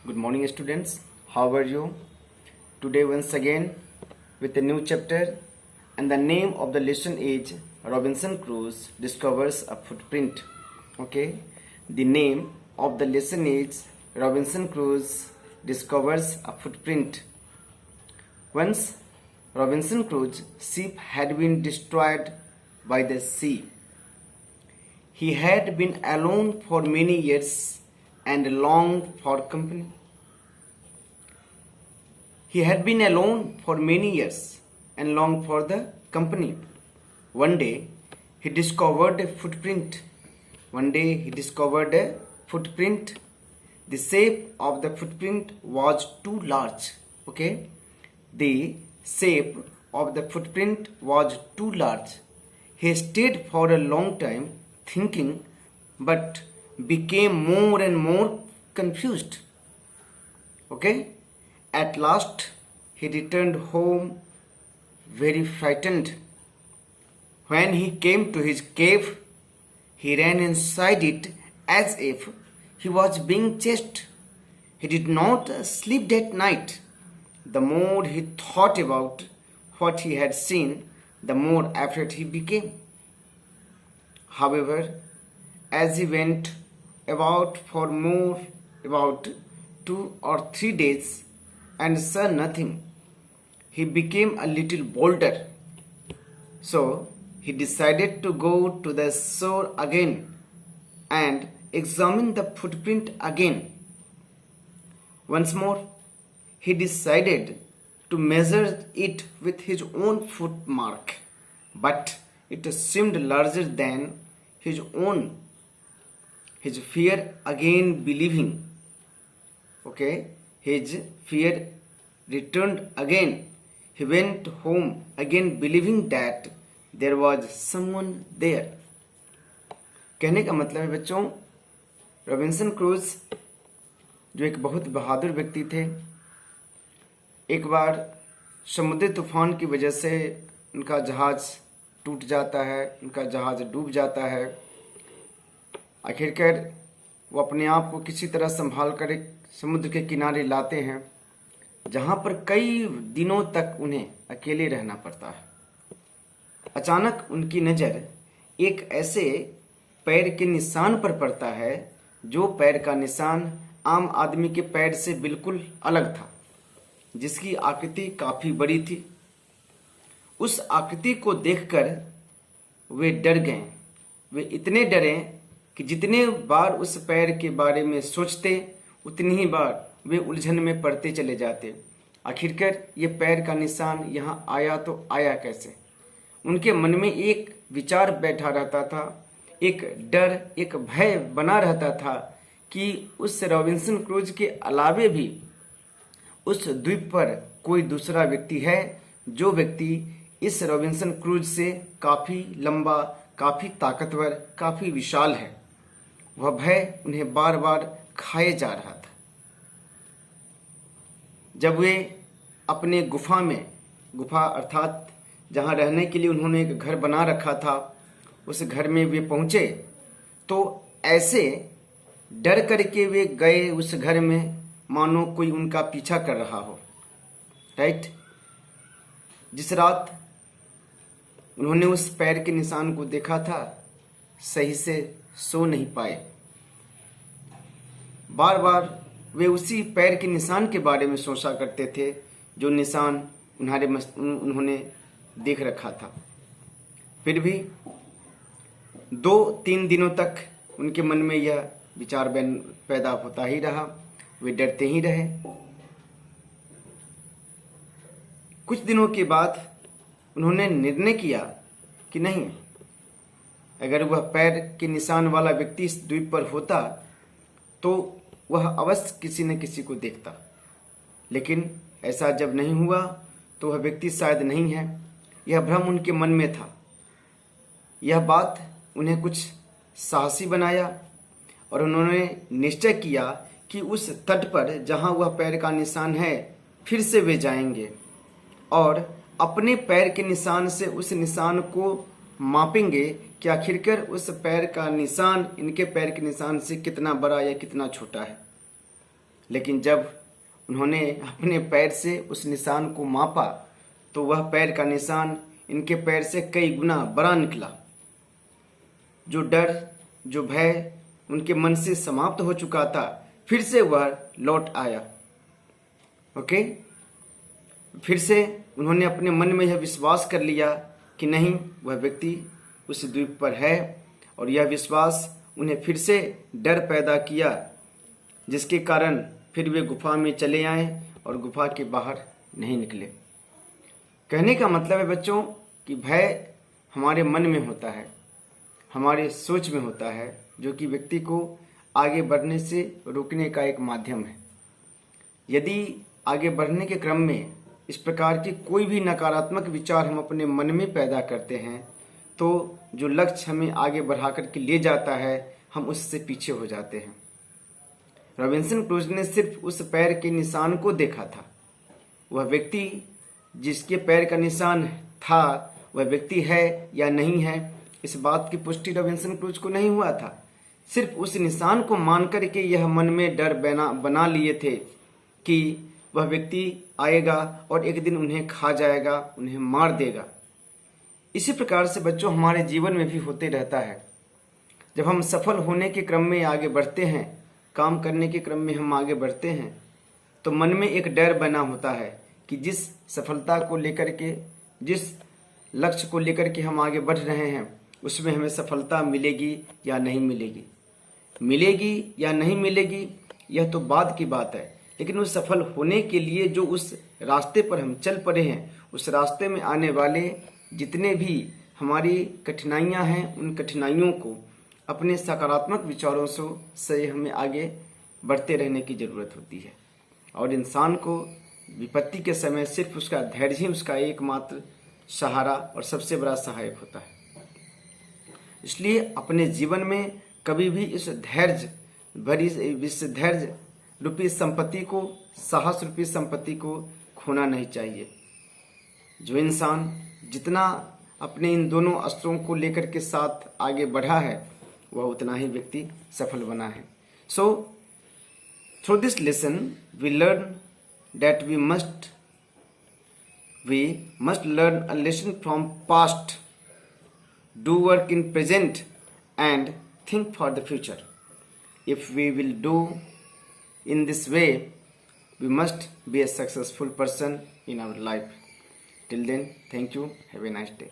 Good morning, students. How are you? Today, once again, with a new chapter, and the name of the lesson is Robinson Crusoe discovers a footprint. Okay, the name of the lesson is Robinson Crusoe discovers a footprint. Once, Robinson Crusoe's ship had been destroyed by the sea. He had been alone for many years and longed for company. He had been alone for many years and longed for the company. One day, he discovered a footprint. The shape of the footprint was too large. Okay? The shape of the footprint was too large. He stayed for a long time thinking, but became more and more confused. Okay? At last, he returned home very frightened. When he came to his cave, he ran inside it as if he was being chased. He did not sleep that night. The more he thought about what he had seen, the more afraid he became. However, as he went about 2 or 3 days and saw nothing, he became a little bolder. So he decided to go to the shore again and examine the footprint again. Once more, he decided to measure it with his own foot mark, but it seemed larger than his own. His fear returned again. He went home again believing that there was someone there. कहने का मतलब है बच्चों, Robinson cruise जो एक बहुत बहादुर व्यक्ति थे, एक बार समुद्री तूफान की वजह से उनका जहाज टूट जाता है, उनका जहाज डूब जाता है। आखिरकार वो अपने आप को किसी तरह संभाल कर एक समुद्र के किनारे लाते हैं, जहां पर कई दिनों तक उन्हें अकेले रहना पड़ता है। अचानक उनकी नज़र एक ऐसे पैर के निशान पर पड़ता है, जो पैर का निशान आम आदमी के पैर से बिल्कुल अलग था, जिसकी आकृति काफ़ी बड़ी थी। उस आकृति को देखकर वे डर गए। वे इतने डरे कि जितने बार उस पैर के बारे में सोचते, उतनी ही बार वे उलझन में पड़ते चले जाते। आखिरकार ये पैर का निशान यहाँ आया तो आया कैसे? उनके मन में एक विचार बैठा रहता था, एक डर, एक भय बना रहता था कि उस रॉबिन्सन क्रूज के अलावे भी उस द्वीप पर कोई दूसरा व्यक्ति है, जो व्यक्ति इस रॉबिन्सन क्रूज से काफ़ी लंबा, काफ़ी ताकतवर, काफ़ी विशाल है। वह भय उन्हें बार बार खाए जा रहा था। जब वे अपने गुफा अर्थात जहाँ रहने के लिए उन्होंने एक घर बना रखा था, उस घर में वे पहुँचे तो ऐसे डर करके वे गए उस घर में, मानो कोई उनका पीछा कर रहा हो। राइट? जिस रात उन्होंने उस पैर के निशान को देखा था, सही से सो नहीं पाए। बार बार वे उसी पैर के निशान के बारे में सोचा करते थे, जो निशान उन्होंने देख रखा था। फिर भी 2-3 दिनों तक उनके मन में यह विचार पैदा होता ही रहा। वे डरते ही रहे। कुछ दिनों के बाद उन्होंने निर्णय किया कि नहीं, अगर वह पैर के निशान वाला व्यक्ति इस द्वीप पर होता तो वह अवश्य किसी न किसी को देखता। लेकिन ऐसा जब नहीं हुआ तो वह व्यक्ति शायद नहीं है। यह भ्रम उनके मन में था। यह बात उन्हें कुछ साहसी बनाया और उन्होंने निश्चय किया कि उस तट पर जहां वह पैर का निशान है, फिर से वे जाएंगे और अपने पैर के निशान से उस निशान को मापेंगे कि आखिरकार उस पैर का निशान इनके पैर के निशान से कितना बड़ा या कितना छोटा है। लेकिन जब उन्होंने अपने पैर से उस निशान को मापा तो वह पैर का निशान इनके पैर से कई गुना बड़ा निकला। जो डर, जो भय उनके मन से समाप्त हो चुका था, फिर से वह लौट आया। ओके, फिर से उन्होंने अपने मन में यह विश्वास कर लिया कि नहीं, वह व्यक्ति उस द्वीप पर है, और यह विश्वास उन्हें फिर से डर पैदा किया, जिसके कारण फिर वे गुफा में चले आए और गुफा के बाहर नहीं निकले। कहने का मतलब है बच्चों कि भय हमारे मन में होता है, हमारे सोच में होता है, जो कि व्यक्ति को आगे बढ़ने से रोकने का एक माध्यम है। यदि आगे बढ़ने के क्रम में इस प्रकार के कोई भी नकारात्मक विचार हम अपने मन में पैदा करते हैं तो जो लक्ष्य हमें आगे बढ़ा करके ले जाता है, हम उससे पीछे हो जाते हैं। रॉबिन्सन क्रूज़ो ने सिर्फ उस पैर के निशान को देखा था। वह व्यक्ति जिसके पैर का निशान था, वह व्यक्ति है या नहीं है, इस बात की पुष्टि रॉबिन्सन क्रूज़ो को नहीं हुआ था। सिर्फ उस निशान को मान करके यह मन में डर बना लिए थे कि वह व्यक्ति आएगा और एक दिन उन्हें खा जाएगा, उन्हें मार देगा। इसी प्रकार से बच्चों हमारे जीवन में भी होते रहता है। जब हम सफल होने के क्रम में आगे बढ़ते हैं, काम करने के क्रम में हम आगे बढ़ते हैं, तो मन में एक डर बना होता है कि जिस सफलता को लेकर के, जिस लक्ष्य को लेकर के हम आगे बढ़ रहे हैं, उसमें हमें सफलता मिलेगी या नहीं मिलेगी। मिलेगी या नहीं मिलेगी यह तो बाद की बात है, लेकिन उस सफल होने के लिए जो उस रास्ते पर हम चल पड़े हैं, उस रास्ते में आने वाले जितने भी हमारी कठिनाइयां हैं, उन कठिनाइयों को अपने सकारात्मक विचारों से हमें आगे बढ़ते रहने की ज़रूरत होती है। और इंसान को विपत्ति के समय सिर्फ उसका धैर्य ही उसका एकमात्र सहारा और सबसे बड़ा सहायक होता है। इसलिए अपने जीवन में कभी भी इस धैर्य रूपी संपत्ति को, साहस रूपी संपत्ति को खोना नहीं चाहिए। जो इंसान जितना अपने इन दोनों अस्त्रों को लेकर के साथ आगे बढ़ा है, वह उतना ही व्यक्ति सफल बना है। So through this lesson we learn that we must learn a lesson from past, do work in present and think for the future. If we will do in this way, we must be a successful person in our life. Till then, thank you. Have a nice day.